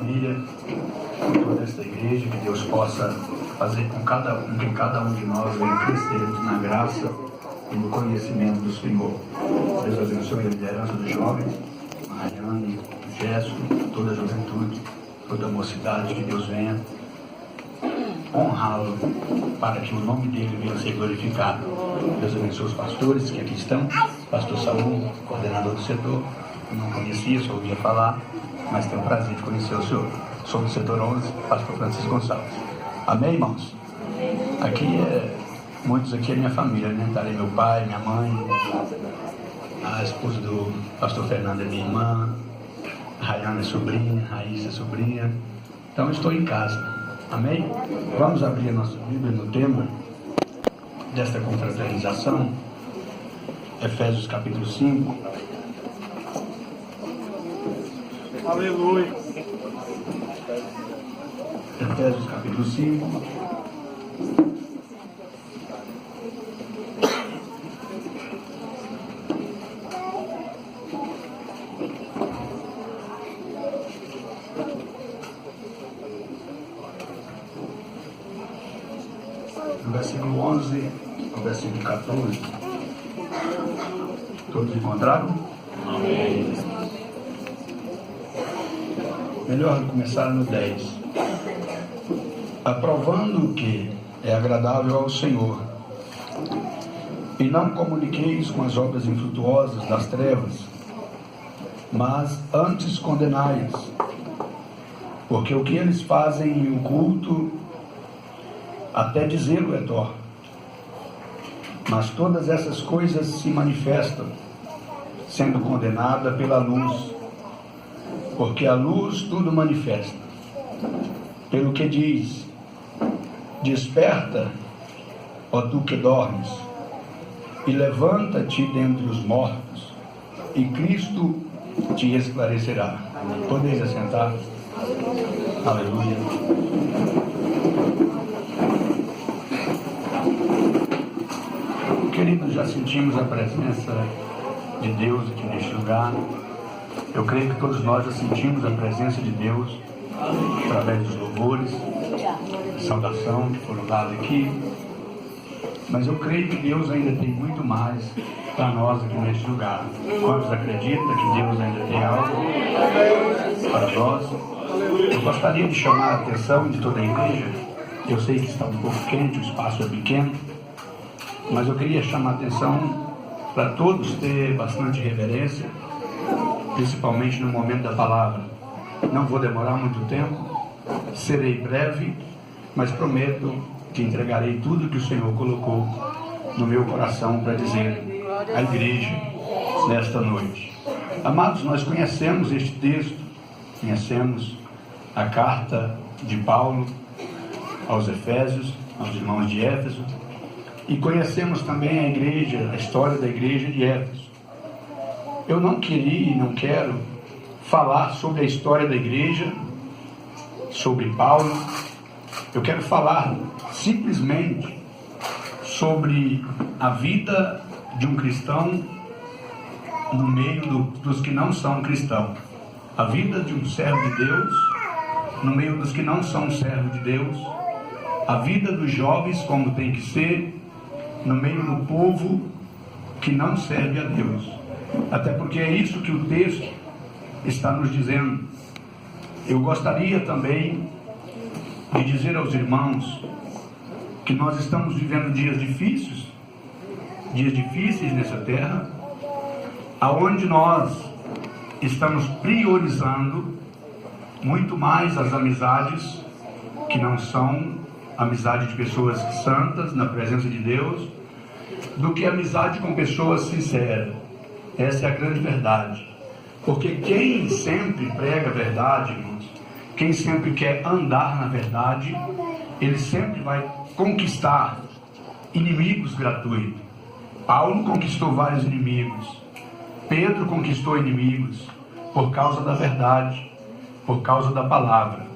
família, por toda esta igreja, que Deus possa fazer com que cada um de nós venha crescermos na graça e no conhecimento do Senhor. Deus abençoe a liderança dos jovens, a Rayane, o Gesso, toda a juventude, toda a mocidade, que Deus venha honrá-lo para que o nome dele venha a ser glorificado. Deus abençoe os pastores que aqui estão, pastor Saúl, coordenador do setor, eu não conhecia, só ouvia falar, mas tenho o prazer de conhecer o senhor. Sou do setor 11, pastor Francisco Gonçalves. Amém, irmãos? Muitos aqui é minha família, né? Está ali meu pai, minha mãe, a esposa do pastor Fernando é minha irmã, a Rayane é sobrinha, a Raíssa é sobrinha. Então eu estou em casa. Amém? Vamos abrir a nossa Bíblia no tema desta confraternização, Efésios capítulo 5. Aleluia. Efésios capítulo 5. Do versículo 11 ao versículo 14. Todos encontraram? Amém. Melhor começar no 10. Aprovando o que é agradável ao Senhor, e não comuniqueis com as obras infrutuosas das trevas, mas antes condenai-as, porque o que eles fazem em oculto, até dizê-lo é torto. Mas todas essas coisas se manifestam, sendo condenada pela luz, porque a luz tudo manifesta. Pelo que diz: desperta, ó tu que dormes, e levanta-te dentre os mortos, e Cristo te esclarecerá. Podeis assentar? Aleluia. Queridos, já sentimos a presença de Deus aqui neste lugar. Eu creio que todos nós já sentimos a presença de Deus através dos louvores, saudação que foram dados aqui. Mas eu creio que Deus ainda tem muito mais para nós aqui neste lugar. Quantos acreditam que Deus ainda tem algo para nós? Eu gostaria de chamar a atenção de toda a igreja. Eu sei que está um pouco quente, o espaço é pequeno, mas eu queria chamar a atenção para todos ter bastante reverência, principalmente no momento da palavra. Não vou demorar muito tempo, serei breve, mas prometo que entregarei tudo que o Senhor colocou no meu coração para dizer à igreja nesta noite. Amados, nós conhecemos este texto, conhecemos a carta de Paulo aos Efésios, aos irmãos de Éfeso, e conhecemos também a igreja, a história da igreja de Éfeso. Eu não queria e não quero falar sobre a história da igreja, sobre Paulo. Eu quero falar simplesmente sobre a vida de um cristão no meio dos que não são cristãos. A vida de um servo de Deus no meio dos que não são servos de Deus. A vida dos jovens como tem que ser no meio do povo que não serve a Deus. Até porque é isso que o texto está nos dizendo. Eu gostaria também de dizer aos irmãos que nós estamos vivendo dias difíceis nessa terra, aonde nós estamos priorizando muito mais as amizades que não são amizade de pessoas santas na presença de Deus, do que amizade com pessoas sinceras. Essa é a grande verdade. Porque quem sempre prega a verdade, irmãos, quem sempre quer andar na verdade, ele sempre vai conquistar inimigos gratuitos. Paulo conquistou vários inimigos. Pedro conquistou inimigos por causa da verdade, por causa da palavra.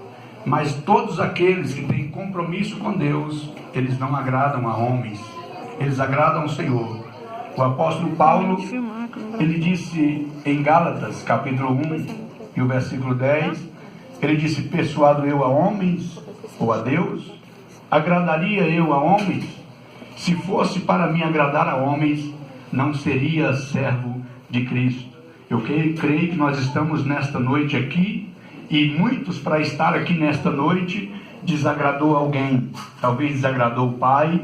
Mas todos aqueles que têm compromisso com Deus, eles não agradam a homens, eles agradam ao Senhor. O apóstolo Paulo, ele disse em Gálatas, capítulo 1 e o versículo 10, Ele disse: persuado eu a homens ou a Deus? Agradaria eu a homens? Se fosse para me agradar a homens, não seria servo de Cristo. Eu creio que nós estamos nesta noite aqui, e muitos, para estar aqui nesta noite, desagradou alguém. Talvez desagradou o pai,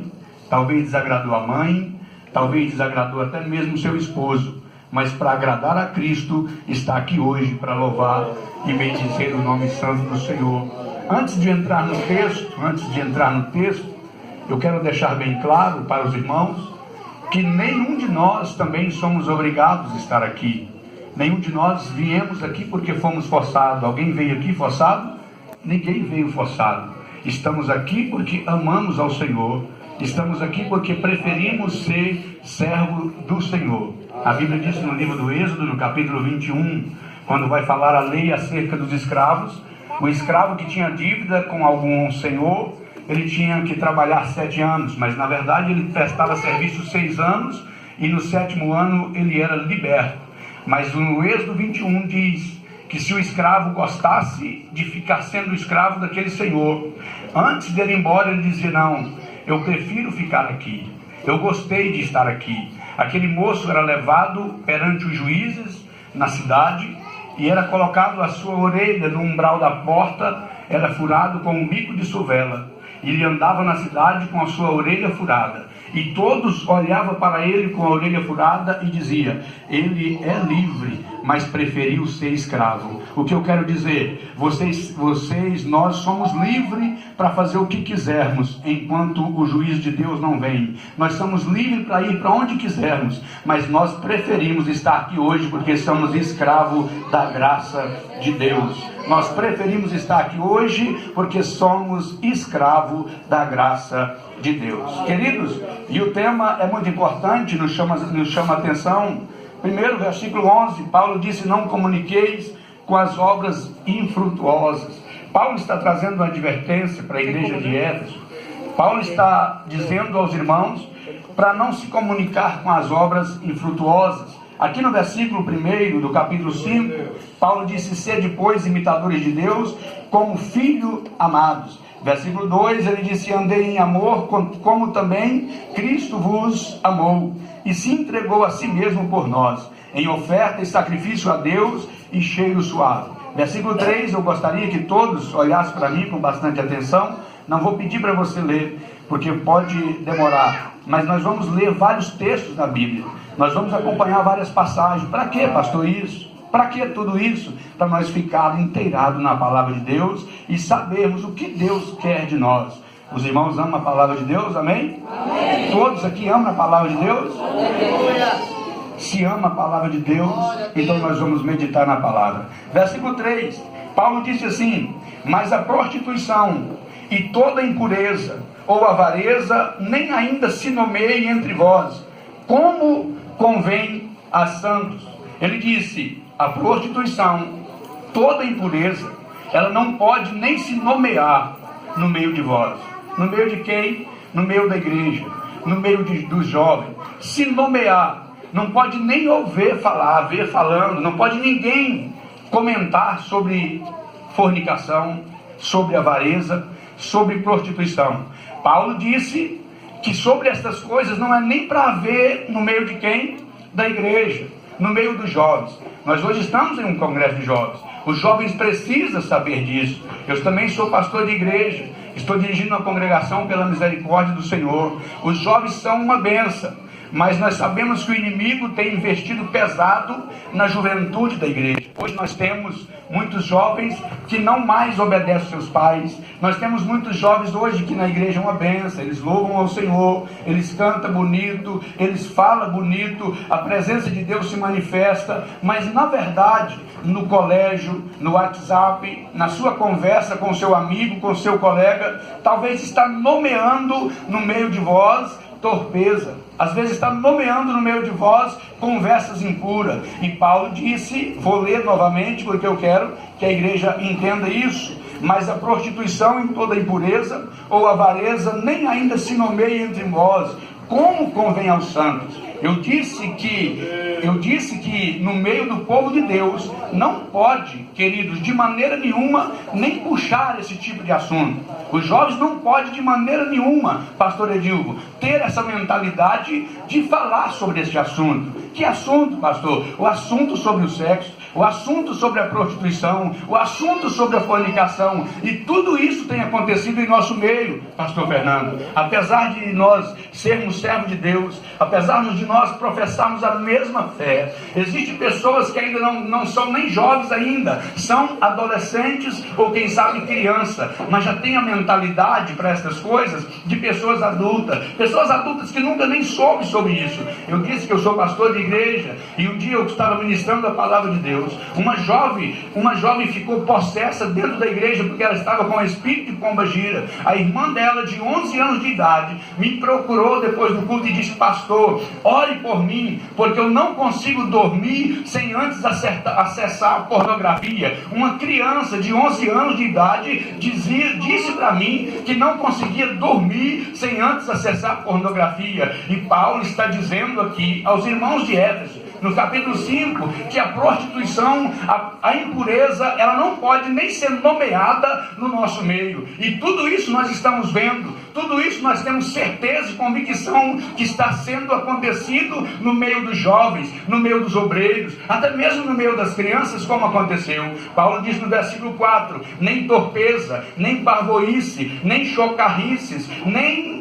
talvez desagradou a mãe, talvez desagradou até mesmo seu esposo, mas para agradar a Cristo, está aqui hoje para louvar e bendizer o nome santo do Senhor. Antes de entrar no texto, eu quero deixar bem claro para os irmãos que nenhum de nós também somos obrigados a estar aqui. Nenhum de nós viemos aqui porque fomos forçados. Alguém veio aqui forçado? Ninguém veio forçado. Estamos aqui porque amamos ao Senhor. Estamos aqui porque preferimos ser servo do Senhor. A Bíblia diz no livro do Êxodo, no capítulo 21, quando vai falar a lei acerca dos escravos, o escravo que tinha dívida com algum senhor, ele tinha que trabalhar 7 anos, mas na verdade ele prestava serviço 6 anos, e no 7º ano ele era liberto. Mas no Êxodo 21 diz que se o escravo gostasse de ficar sendo escravo daquele senhor, antes dele ir embora ele dizia: não, eu prefiro ficar aqui, eu gostei de estar aqui. Aquele moço era levado perante os juízes na cidade e era colocado a sua orelha no umbral da porta, era furado com um bico de sovela. Ele andava na cidade com a sua orelha furada, e todos olhavam para ele com a orelha furada e diziam: ele é livre, mas preferiu ser escravo. O que eu quero dizer? Nós somos livres para fazer o que quisermos, enquanto o juiz de Deus não vem. Nós somos livres para ir para onde quisermos, mas nós preferimos estar aqui hoje porque somos escravos da graça de Deus. Nós preferimos estar aqui hoje porque somos escravos da graça de Deus. Queridos, e o tema é muito importante, nos chama a atenção. Primeiro, versículo 11, Paulo disse: não comuniqueis com as obras infrutuosas. Paulo está trazendo uma advertência para a igreja de Éfeso. Paulo está dizendo aos irmãos para não se comunicar com as obras infrutuosas. Aqui no versículo 1 do capítulo 5, Paulo disse: sede, pois, imitadores de Deus, como filhos amados. Versículo 2, ele disse: andei em amor, como também Cristo vos amou, e se entregou a si mesmo por nós, em oferta e sacrifício a Deus e cheiro suave. Versículo 3, eu gostaria que todos olhassem para mim com bastante atenção. Não vou pedir para você ler, porque pode demorar, mas nós vamos ler vários textos da Bíblia. Nós vamos acompanhar várias passagens. Para quê, pastor, isso? Para que tudo isso? Para nós ficarmos inteirados na palavra de Deus e sabermos o que Deus quer de nós. Os irmãos amam a palavra de Deus, amém? Amém. Todos aqui amam a palavra de Deus? Amém. Se ama a palavra de Deus, então nós vamos meditar na palavra. Versículo 3, Paulo disse assim: mas a prostituição e toda impureza ou avareza nem ainda se nomeie entre vós, como convém a santos. Ele disse: a prostituição, toda impureza, ela não pode nem se nomear no meio de vós. No meio de quem? No meio da igreja, no meio dos jovens. Se nomear, não pode nem ouvir falar, ver falando, não pode ninguém comentar sobre fornicação, sobre avareza, sobre prostituição. Paulo disse que sobre estas coisas não é nem para haver no meio de quem? Da igreja, no meio dos jovens. Nós hoje estamos em um congresso de jovens. Os jovens precisam saber disso. Eu também sou pastor de igreja, estou dirigindo uma congregação pela misericórdia do Senhor. Os jovens são uma bênção, mas nós sabemos que o inimigo tem investido pesado na juventude da igreja. Hoje nós temos muitos jovens que não mais obedecem seus pais. Nós temos muitos jovens hoje que na igreja é uma bênção. Eles louvam ao Senhor, eles cantam bonito, eles falam bonito, a presença de Deus se manifesta, mas na verdade, no colégio, no WhatsApp, na sua conversa com seu amigo, com seu colega, talvez está nomeando no meio de vós torpeza. Às vezes está nomeando no meio de vós conversas impuras. E Paulo disse, vou ler novamente porque eu quero que a igreja entenda isso: mas a prostituição em toda impureza ou avareza nem ainda se nomeia entre vós, como convém aos santos. Eu disse que no meio do povo de Deus não pode, queridos, de maneira nenhuma, nem puxar esse tipo de assunto. Os jovens não podem de maneira nenhuma, pastor Edilvo, ter essa mentalidade de falar sobre esse assunto. Que assunto, pastor? O assunto sobre o sexo, o assunto sobre a prostituição, o assunto sobre a fornicação, e tudo isso tem acontecido em nosso meio, pastor Fernando. Apesar de nós sermos servos de Deus, apesar de nós professarmos a mesma fé, existem pessoas que ainda não são nem jovens ainda, são adolescentes ou quem sabe criança, mas já tem a mentalidade para essas coisas de pessoas adultas que nunca nem soube sobre isso. Eu disse que eu sou pastor de igreja, e um dia eu estava ministrando a palavra de Deus. Uma jovem ficou possessa dentro da igreja porque ela estava com o espírito de pombagira. A irmã dela, de 11 anos de idade, me procurou depois do culto e disse: pastor, ore por mim, porque eu não consigo dormir sem antes acessar a pornografia. Uma criança de 11 anos de idade disse para mim que não conseguia dormir sem antes acessar a pornografia. E Paulo está dizendo aqui aos irmãos de Éfeso, no capítulo 5, que a prostituição, a impureza, ela não pode nem ser nomeada no nosso meio. E tudo isso nós estamos vendo, tudo isso nós temos certeza e convicção que está sendo acontecido no meio dos jovens, no meio dos obreiros, até mesmo no meio das crianças, como aconteceu. Paulo diz no versículo 4, nem torpeza, nem parvoíce, nem chocarrices, nem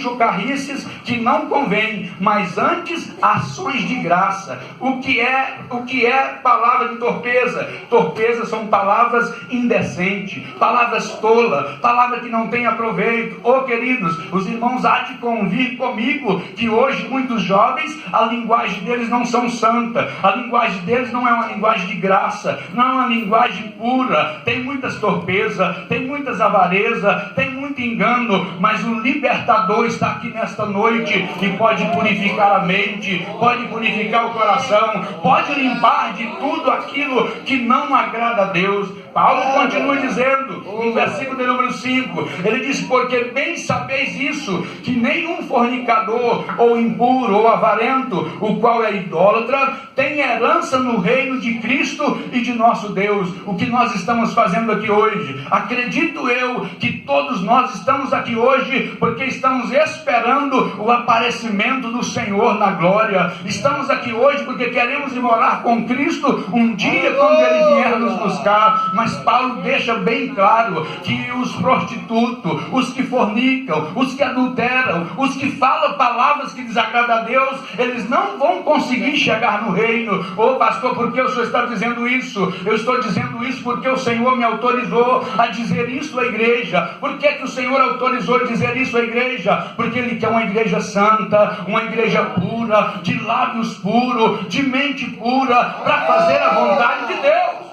chocarrices que não convém, mas antes ações de graça. O que é palavra de torpeza? Torpeza são palavras indecentes, palavras tolas, palavras que não têm aproveito. Queridos, os irmãos há de convir comigo que hoje muitos jovens, a linguagem deles não são santa, a linguagem deles não é uma linguagem de graça, não é uma linguagem pura. Tem muitas torpezas, tem muitas avarezas, tem muito engano, mas o libertador está aqui nesta noite e pode purificar a mente, pode purificar o coração, pode limpar de tudo aquilo que não agrada a Deus. Paulo continua dizendo, no versículo de número 5, ele diz: porque bem sabeis isso, que nenhum fornicador, ou impuro, ou avarento, o qual é idólatra, tem herança no reino de Cristo e de nosso Deus. O que nós estamos fazendo aqui hoje? Acredito eu que todos nós estamos aqui hoje porque estamos esperando o aparecimento do Senhor na glória. Estamos aqui hoje porque queremos ir morar com Cristo um dia quando Ele vier nos buscar. Mas Paulo deixa bem claro que os prostitutos, os que fornicam, os que adulteram, os que falam palavras que desagradam a Deus, eles não vão conseguir chegar no reino. Pastor, por que o senhor está dizendo isso? Eu estou dizendo isso porque o Senhor me autorizou a dizer isso à igreja. Por que o Senhor autorizou a dizer isso à igreja? Porque Ele quer uma igreja santa, uma igreja pura, de lábios puros, de mente pura, para fazer a vontade de Deus.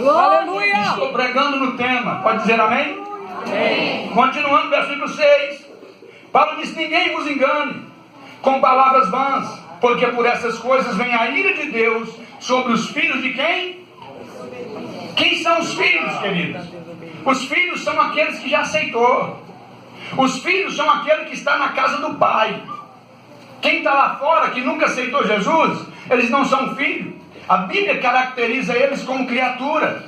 Aleluia! Estou pregando no tema, pode dizer amém? Amém. Continuando, versículo 6, Paulo diz: ninguém vos engane com palavras vãs, porque por essas coisas vem a ira de Deus sobre os filhos de quem? Quem são os filhos, queridos? Os filhos são aqueles que já aceitou. Os filhos são aqueles que está na casa do Pai. Quem está lá fora, que nunca aceitou Jesus, eles não são filhos. A Bíblia caracteriza eles como criatura.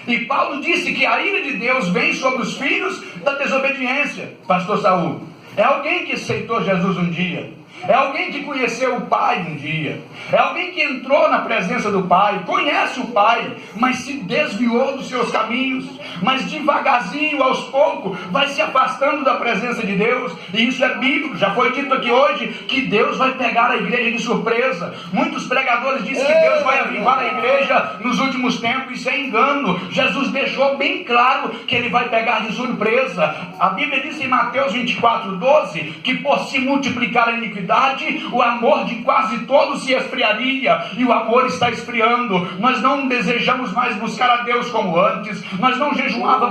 E Paulo disse que a ira de Deus vem sobre os filhos da desobediência. Pastor Saul, é alguém que aceitou Jesus um dia, é alguém que conheceu o Pai um dia, é alguém que entrou na presença do Pai, conhece o Pai, mas se desviou dos seus caminhos, mas devagarzinho, aos poucos, vai se afastando da presença de Deus. E isso é bíblico, já foi dito aqui hoje, que Deus vai pegar a igreja de surpresa. Muitos pregadores dizem que Deus vai avivar a igreja nos últimos tempos. Isso é engano. Jesus deixou bem claro que Ele vai pegar de surpresa. A Bíblia diz em Mateus 24:12, que por se multiplicar a iniquidade, caridade, o amor de quase todos se esfriaria, e o amor está esfriando. Nós não desejamos mais buscar a Deus como antes, nós não jejuamos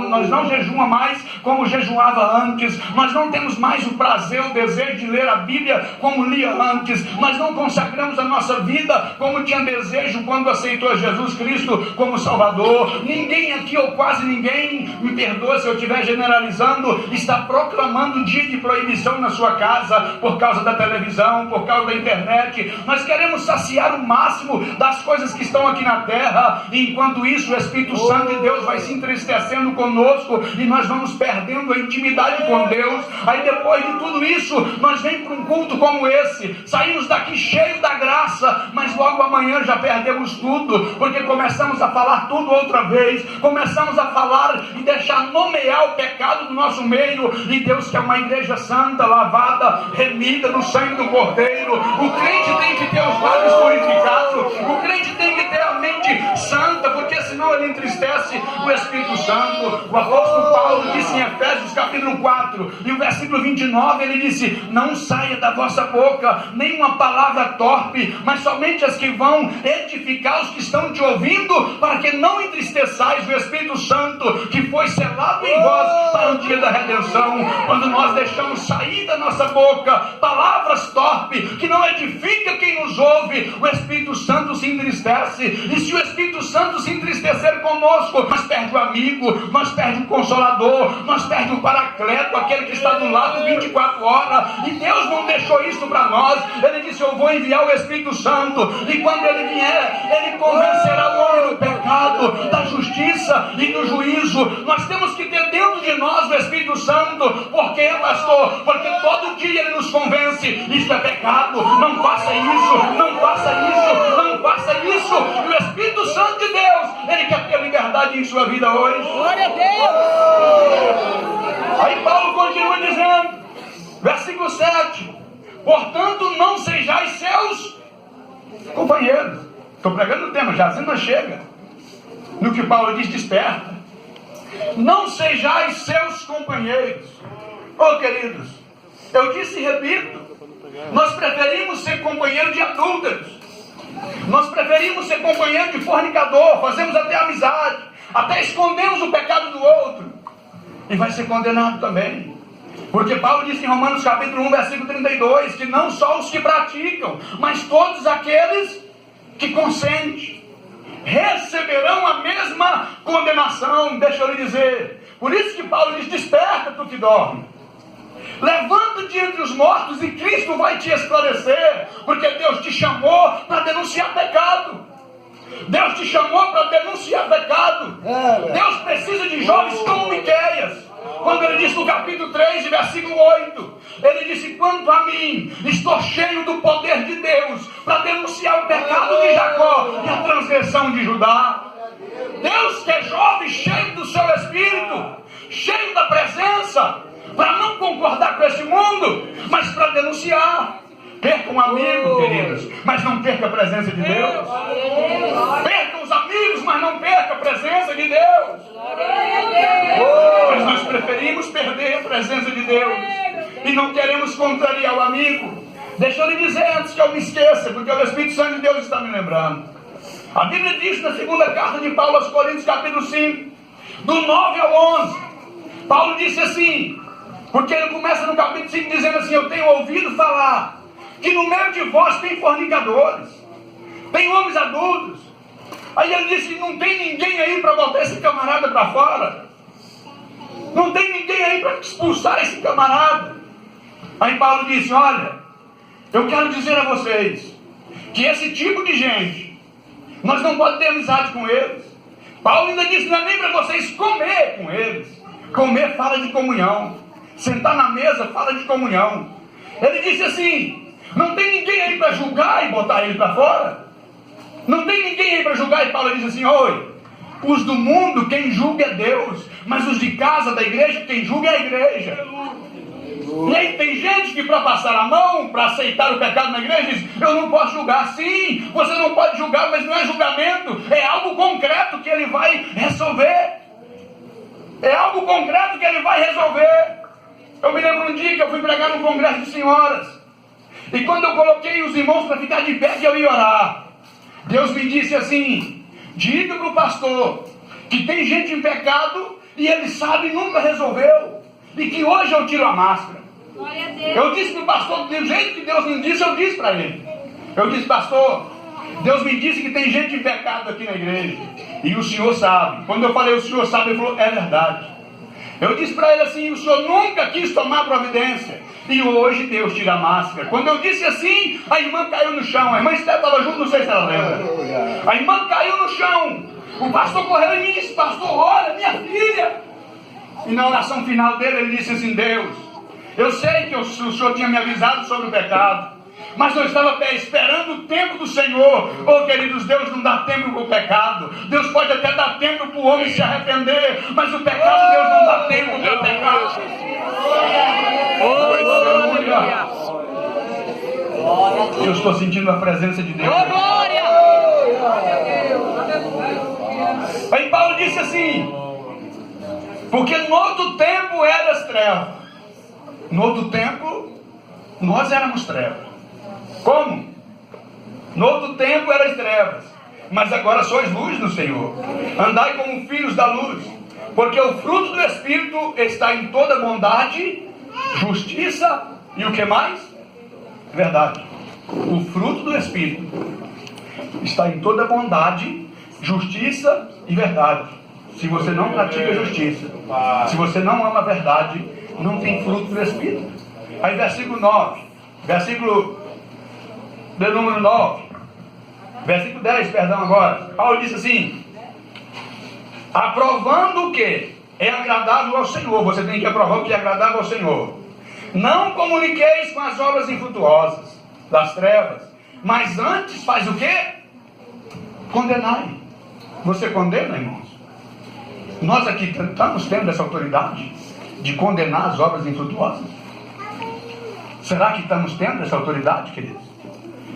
mais como jejuava antes, nós não temos mais o prazer, o desejo de ler a Bíblia como lia antes, nós não consagramos a nossa vida como tinha desejo quando aceitou Jesus Cristo como Salvador. Ninguém aqui, ou quase ninguém, me perdoa se eu estiver generalizando, está proclamando um dia de proibição na sua casa por causa da televisão, por causa da internet. Nós queremos saciar o máximo das coisas que estão aqui na terra, e enquanto isso o Espírito Santo de Deus vai se entristecendo conosco e nós vamos perdendo a intimidade com Deus. Aí depois de tudo isso, nós vem para um culto como esse, saímos daqui cheio da graça, mas logo amanhã já perdemos tudo, porque começamos a falar tudo outra vez, começamos a falar e deixar nomear o pecado do nosso meio, e Deus quer uma igreja santa, lavada, remida no sangue do Cordeiro. O crente tem que ter os lábios purificados, o crente tem que ter a mente santa, porque senão ele entristece o Espírito Santo. O apóstolo Paulo disse em Efésios capítulo 4 e o versículo 29, ele disse: não saia da vossa boca nenhuma palavra torpe, mas somente as que vão edificar os que estão te ouvindo, para que não entristeçais o Espírito Santo que foi selado em vós para o dia da redenção. Quando nós deixamos sair da nossa boca palavras torpes que não edifica quem nos ouve, o Espírito Santo se entristece. E se o Espírito Santo se entristecer conosco, nós perde o amigo, nós perde o consolador, nós perde o paracleto, aquele que está do lado 24 horas. E Deus não deixou isso para nós. Ele disse: eu vou enviar o Espírito Santo, e quando ele vier, ele convencerá o homem do pecado, da justiça e do juízo. Nós temos que ter dentro de nós o Espírito Santo. Por quê, pastor? Porque todo dia ele nos convence: isso é pecado, não faça isso, não faça isso, não faça isso. E o Espírito Santo de Deus, ele quer ter liberdade em sua vida hoje. Glória a Deus! Aí Paulo continua dizendo, versículo 7: portanto não sejais seus companheiros. Estou pregando o tema, já não chega. No que Paulo diz, desperta. Não sejais seus companheiros. Oh, queridos, eu disse e repito, nós preferimos ser companheiro de adúlteros, nós preferimos ser companheiro de fornicador, fazemos até amizade, até escondemos o pecado do outro, e vai ser condenado também. Porque Paulo disse em Romanos capítulo 1, versículo 32, que não só os que praticam, mas todos aqueles que consentem receberão a mesma condenação. Deixa eu lhe dizer, por isso que Paulo diz: desperta, tu que dorme, levanta-te entre os mortos e Cristo vai te esclarecer, porque Deus te chamou para denunciar pecado. Deus te chamou para denunciar pecado. Deus precisa de jovens como Miqueias. Quando ele disse no capítulo 3, versículo 8, ele disse: quanto a mim, estou cheio do poder de Deus para denunciar o pecado de Jacó e a transgressão de Judá. Deus quer jovens cheios do seu Espírito, cheio da presença, para não concordar com esse mundo, mas para denunciar. Perca um amigo, queridos, mas não perca a presença de Deus. Perca os amigos, mas não perca a presença de Deus. Mas nós preferimos perder a presença de Deus e não queremos contrariar o amigo. Deixa eu lhe dizer antes que eu me esqueça, porque o Espírito Santo de Deus está me lembrando. A Bíblia diz na segunda carta de Paulo aos Coríntios, capítulo 5, do 9 ao 11, Paulo disse assim, porque ele começa no capítulo 5 dizendo assim: eu tenho ouvido falar que no meio de vós tem fornicadores, tem homens adultos. Aí ele disse: não tem ninguém aí para botar esse camarada para fora, não tem ninguém aí para expulsar esse camarada. Aí Paulo disse: olha, eu quero dizer a vocês que esse tipo de gente, nós não podemos ter amizade com eles. Paulo ainda disse: não é nem para vocês comer com eles. Comer fala de comunhão, sentar na mesa fala de comunhão. Ele disse assim: não tem ninguém aí para julgar e botar ele para fora. Não tem ninguém aí para julgar. E Paulo disse assim: oi, os do mundo quem julga é Deus, mas os de casa da igreja quem julga é a igreja. E aí tem gente que para passar a mão, para aceitar o pecado na igreja, diz: eu não posso julgar. Sim, você não pode julgar, mas não é julgamento, é algo concreto que ele vai resolver. É algo concreto que ele vai resolver. Eu me lembro um dia que eu fui pregar num congresso de senhoras, E quando eu coloquei os irmãos para ficar de pé que eu ia orar, Deus me disse assim: diga para o pastor que tem gente em pecado e ele sabe e nunca resolveu, e que hoje eu tiro a máscara. Glória a Deus. Eu disse para o pastor, do jeito que Deus me disse, eu disse para ele. Eu disse: pastor, Deus me disse que tem gente em pecado aqui na igreja, e o senhor sabe. Quando eu falei o senhor sabe, ele falou: é verdade. Eu disse para ele assim: o senhor nunca quis tomar providência, e hoje Deus tira a máscara. Quando eu disse assim, a irmã caiu no chão. A irmã Esther estava junto, não sei se ela lembra. A irmã caiu no chão. O pastor correu em mim e disse: pastor, olha, minha filha. E na oração final dele, ele disse assim: Deus, eu sei que o senhor tinha me avisado sobre o pecado, mas eu estava esperando o tempo do Senhor. Oh, queridos, Deus não dá tempo para o pecado. Deus pode até dar tempo para o homem se arrepender, mas o pecado, Deus não dá tempo para o pecado. Eu estou sentindo a presença de Deus. Aí Paulo disse assim: porque no outro tempo eras trevas. No outro tempo nós éramos trevas. Como? No outro tempo eras trevas, mas agora sois luz no Senhor. Andai como filhos da luz, porque o fruto do Espírito está em toda bondade, justiça e o que mais? Verdade. O fruto do Espírito está em toda bondade, justiça e verdade. Se você não pratica justiça, se você não ama a verdade, não tem fruto do Espírito. Aí versículo 9, versículo de número 9, versículo 10, perdão agora. Paulo disse assim: aprovando o que é agradável ao Senhor. Você tem que aprovar o que é agradável ao Senhor. Não comuniqueis com as obras infrutuosas das trevas, mas antes faz o que? Condenai. Você condena, irmãos? Nós aqui estamos tendo essa autoridade de condenar as obras infrutuosas? Será que estamos tendo essa autoridade, queridos?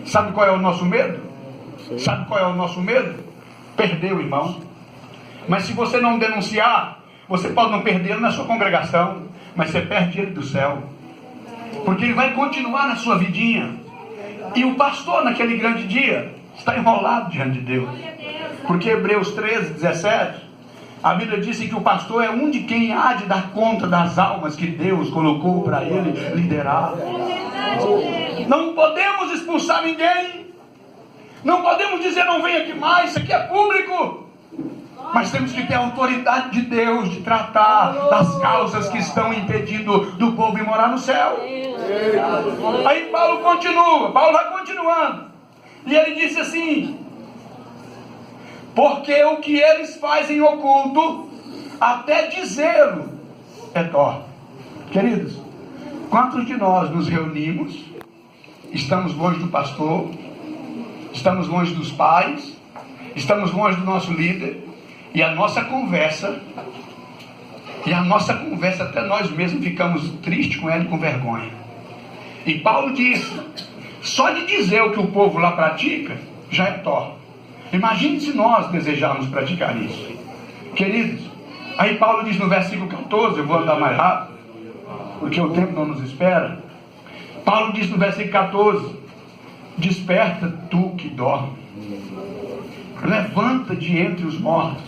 Sabe qual é o nosso medo? Sabe qual é o nosso medo? Perder o irmão. Mas se você não denunciar, você pode não perder na sua congregação, mas você perde ele do céu, porque ele vai continuar na sua vidinha. E o pastor naquele grande dia está enrolado diante de Deus, porque Hebreus 13, 17, a Bíblia diz que o pastor é um de quem há de dar conta das almas que Deus colocou para ele liderar. Não podemos expulsar ninguém, não podemos dizer não venha aqui mais, isso aqui é público. Mas temos que ter a autoridade de Deus de tratar das causas que estão impedindo do povo ir morar no céu. Aí Paulo continua, Paulo vai continuando, e ele disse assim: porque o que eles fazem oculto, até dizê-lo é torto. Queridos, quantos de nós nos reunimos, estamos longe do pastor, estamos longe dos pais, estamos longe do nosso líder, e a nossa conversa até nós mesmos ficamos tristes com ela e com vergonha. E Paulo disse: só de dizer o que o povo lá pratica já é torto. Imagine se nós desejarmos praticar isso, queridos. Aí Paulo diz no versículo 14, eu vou andar mais rápido, porque o tempo não nos espera. Paulo diz no versículo 14: desperta tu que dorme, levanta de entre os mortos,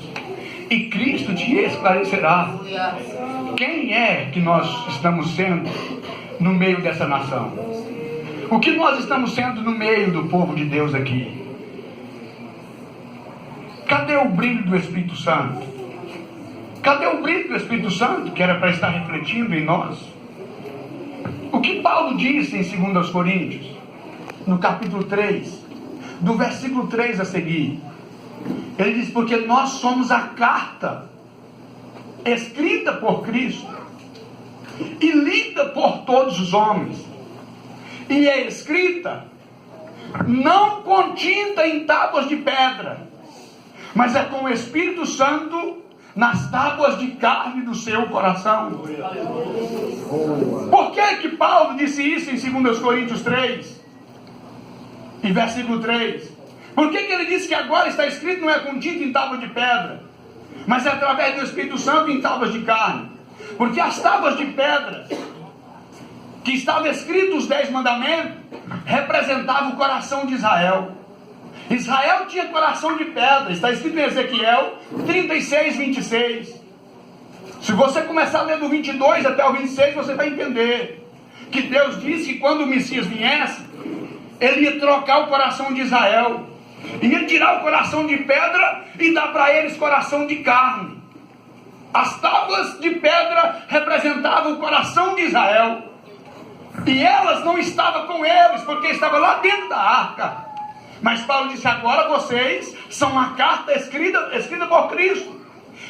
e Cristo te esclarecerá. Quem é que nós estamos sendo no meio dessa nação? O que nós estamos sendo no meio do povo de Deus aqui? Cadê o brilho do Espírito Santo? Cadê o brilho do Espírito Santo que era para estar refletindo em nós? O que Paulo disse em 2 Coríntios, no capítulo 3, do versículo 3 a seguir, ele diz: porque nós somos a carta escrita por Cristo e lida por todos os homens, e é escrita não com tinta em tábuas de pedra, mas é com o Espírito Santo nas tábuas de carne do seu coração. Por que Paulo disse isso em 2 Coríntios 3, em versículo 3? Por que ele disse que agora está escrito não é com tinta em tábua de pedra, mas é através do Espírito Santo em tábuas de carne? Porque as tábuas de pedra que estava escrito os 10 mandamentos, representava o coração de Israel. Israel tinha coração de pedra, está escrito em Ezequiel 36, 26. Se você começar a ler do 22 até o 26, você vai entender que Deus disse que quando o Messias viesse, ele ia trocar o coração de Israel, ia tirar o coração de pedra e dar para eles coração de carne. As tábuas de pedra representavam o coração de Israel, e elas não estavam com eles, porque estavam lá dentro da arca. Mas Paulo disse: agora vocês são uma carta escrita por Cristo,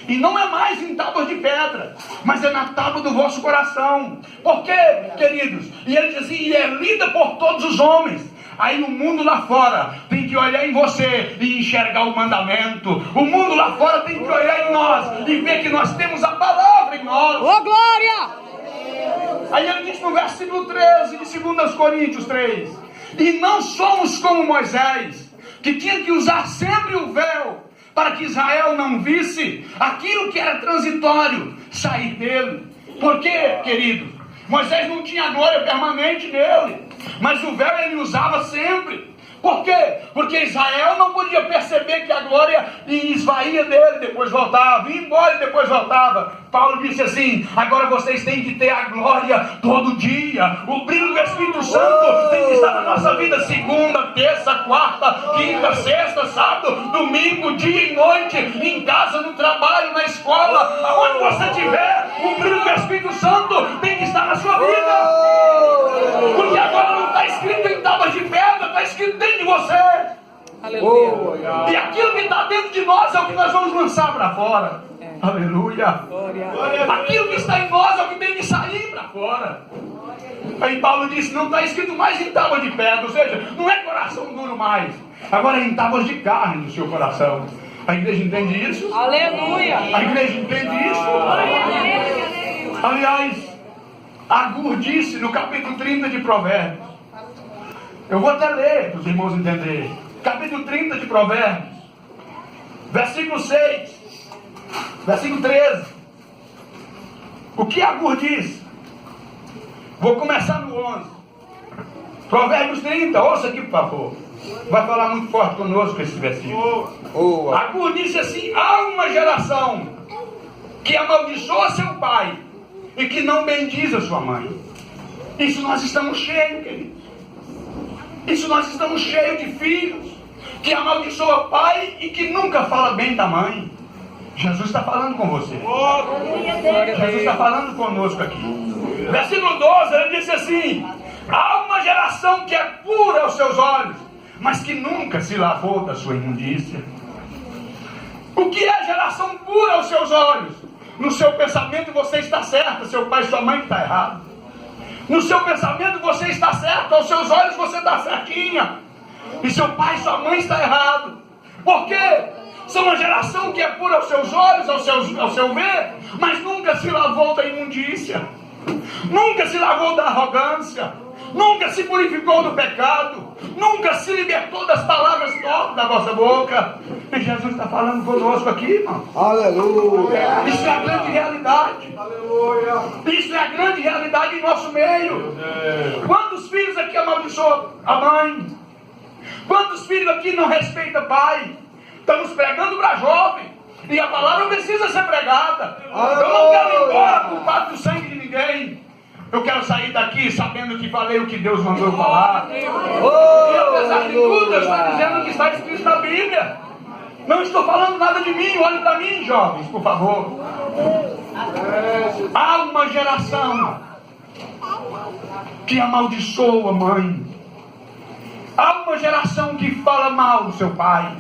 e não é mais em tábuas de pedra, mas é na tábua do vosso coração. Por quê, queridos? E ele dizia: e é lida por todos os homens. Aí o mundo lá fora tem que olhar em você e enxergar o mandamento. O mundo lá fora tem que olhar em nós e ver que nós temos a palavra em nós. Ô, glória! Aí ele diz no versículo 13 de 2 Coríntios 3: e não somos como Moisés, que tinha que usar sempre o véu, para que Israel não visse aquilo que era transitório sair dele. Por quê, querido? Moisés não tinha glória permanente nele, mas o véu ele usava sempre. Por quê? Porque Israel não podia perceber que a glória esvaía dele, depois voltava, ia embora e depois voltava. Paulo disse assim: agora vocês têm que ter a glória todo dia. O brilho do Espírito Santo tem que estar na nossa vida segunda, terça, quarta, quinta, sexta, sábado, domingo, dia e noite, em casa, no trabalho, na escola, aonde você estiver, o brilho do Espírito Santo tem que estar na sua vida. Porque agora não está escrito em tábuas de pedra, está escrito dentro de você. Aleluia. E aquilo que está dentro de nós é o que nós vamos lançar para fora. Aleluia. Aquilo que está em nós é o que tem que sair para fora. Aí Paulo disse: não está escrito mais em tábuas de pedra, ou seja, não é coração duro mais, agora é em tábuas de carne do seu coração. A igreja entende isso? Aleluia. A igreja entende isso? Aliás, Agur disse no capítulo 30 de Provérbios, eu vou até ler para os irmãos entenderem. Capítulo 30 de Provérbios, versículo 6, versículo 13. O que Agur diz? Vou começar no 11. Provérbios 30, ouça aqui por favor. Vai falar muito forte conosco esse versículo. Agur disse assim: há uma geração que amaldiçoa seu pai e que não bendiz a sua mãe. Isso nós estamos cheios, queridos. Isso nós estamos cheios de filhos que amaldiçoa o pai e que nunca fala bem da mãe. Jesus está falando com você. Jesus está falando conosco aqui. Versículo 12, ele disse assim: há uma geração que é pura aos seus olhos, mas que nunca se lavou da sua imundícia. O que é geração pura aos seus olhos? No seu pensamento você está certo, seu pai e sua mãe está errado. No seu pensamento você está certo, aos seus olhos você está certinha, e seu pai e sua mãe está errado. Por quê? São uma geração que é pura aos seus olhos, ao seu ver, mas nunca se lavou da imundícia, nunca se lavou da arrogância, nunca se purificou do pecado, nunca se libertou das palavras tortas da vossa boca. E Jesus está falando conosco aqui, irmão. Aleluia. Isso é a grande realidade. Aleluia. Isso é a grande realidade em nosso meio. Quantos filhos aqui amaldiçoam a mãe? Quantos filhos aqui não respeitam o pai? Estamos pregando para jovem, e a palavra precisa ser pregada. Eu não quero ir embora culpado do sangue de ninguém. Eu quero sair daqui sabendo que falei o que Deus mandou falar. E apesar de tudo, eu estou dizendo o que está escrito na Bíblia. Não estou falando nada de mim. Olhe para mim, jovens, por favor. Há uma geração que amaldiçoa a mãe. Há uma geração que fala mal do seu pai.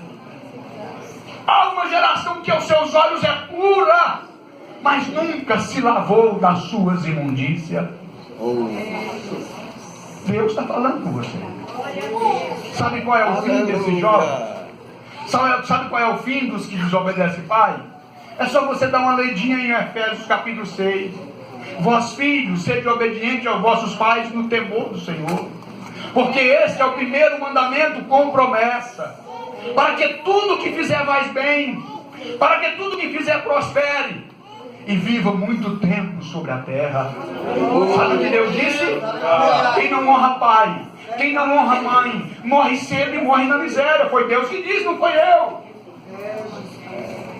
Há uma geração que aos seus olhos é pura, mas nunca se lavou das suas imundícias. Deus está falando com você. Sabe qual é o fim desse jovem? Sabe qual é o fim dos que desobedecem o pai? É só você dar uma leidinha em Efésios capítulo 6. Vós filhos, sede obedientes aos vossos pais no temor do Senhor, porque este é o primeiro mandamento com promessa, para que tudo que fizer vais bem, para que tudo que fizer prospere, e viva muito tempo sobre a terra. Sabe o que Deus disse? Quem não honra pai, quem não honra mãe, morre cedo e morre na miséria. Foi Deus que disse, não foi eu.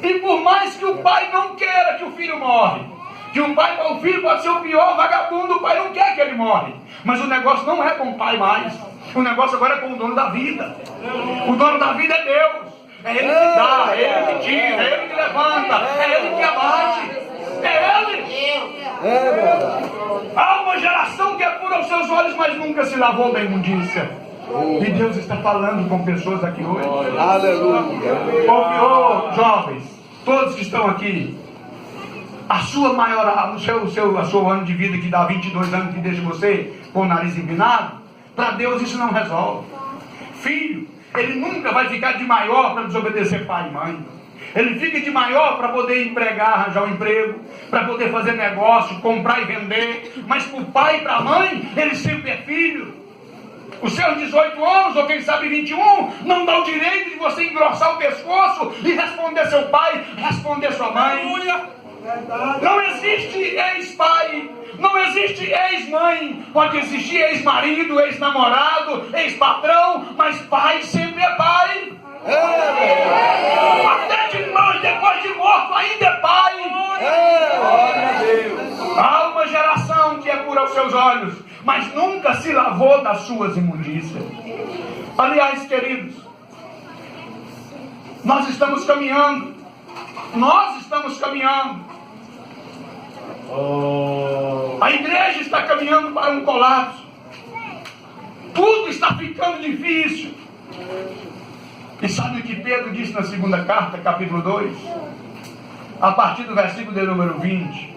E por mais que o pai não queira que o filho morre, que o filho pode ser o pior vagabundo, o pai não quer que ele morre. Mas o negócio não é com o pai mais. O negócio agora é com o dono da vida. O dono da vida é Deus. É Ele que dá, é Ele que tira, é Ele que levanta, é Ele que abate. É Ele. Há uma geração que apura os seus olhos, mas nunca se lavou da imundícia. E Deus está falando com pessoas aqui hoje. Aleluia. Ô, jovens, todos que estão aqui, a sua maior, a seu ano de vida que dá 22 anos que deixa você com o nariz empinado, para Deus isso não resolve. Filho, ele nunca vai ficar de maior para desobedecer pai e mãe. Ele fica de maior para poder empregar, arranjar um emprego, para poder fazer negócio, comprar e vender. Mas para o pai e para a mãe, ele sempre é filho. Os seus 18 anos, ou quem sabe 21, não dá o direito de você engrossar o pescoço e responder seu pai, responder sua mãe. Não existe ex-pai, não existe ex-mãe. Pode existir ex-marido, ex-namorado, ex-patrão, mas pai sempre é pai. Até de mãe, depois de morto, ainda é pai. Há uma geração que apura os seus olhos, mas nunca se lavou das suas imundícias. Aliás, queridos, nós estamos caminhando. A igreja está caminhando para um colapso. Tudo está ficando difícil. E sabe o que Pedro disse na segunda carta, capítulo 2? A partir do versículo de número 20.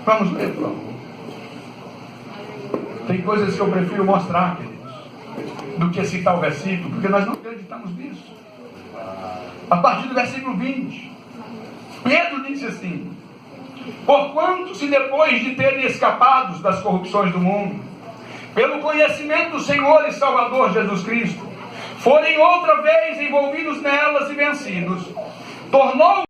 Vamos ler, por favor. Tem coisas que eu prefiro mostrar, queridos, do que citar o versículo, porque nós não acreditamos nisso. A partir do versículo 20, Pedro disse assim: porquanto, se depois de terem escapado das corrupções do mundo, pelo conhecimento do Senhor e Salvador Jesus Cristo, forem outra vez envolvidos nelas e vencidos, tornou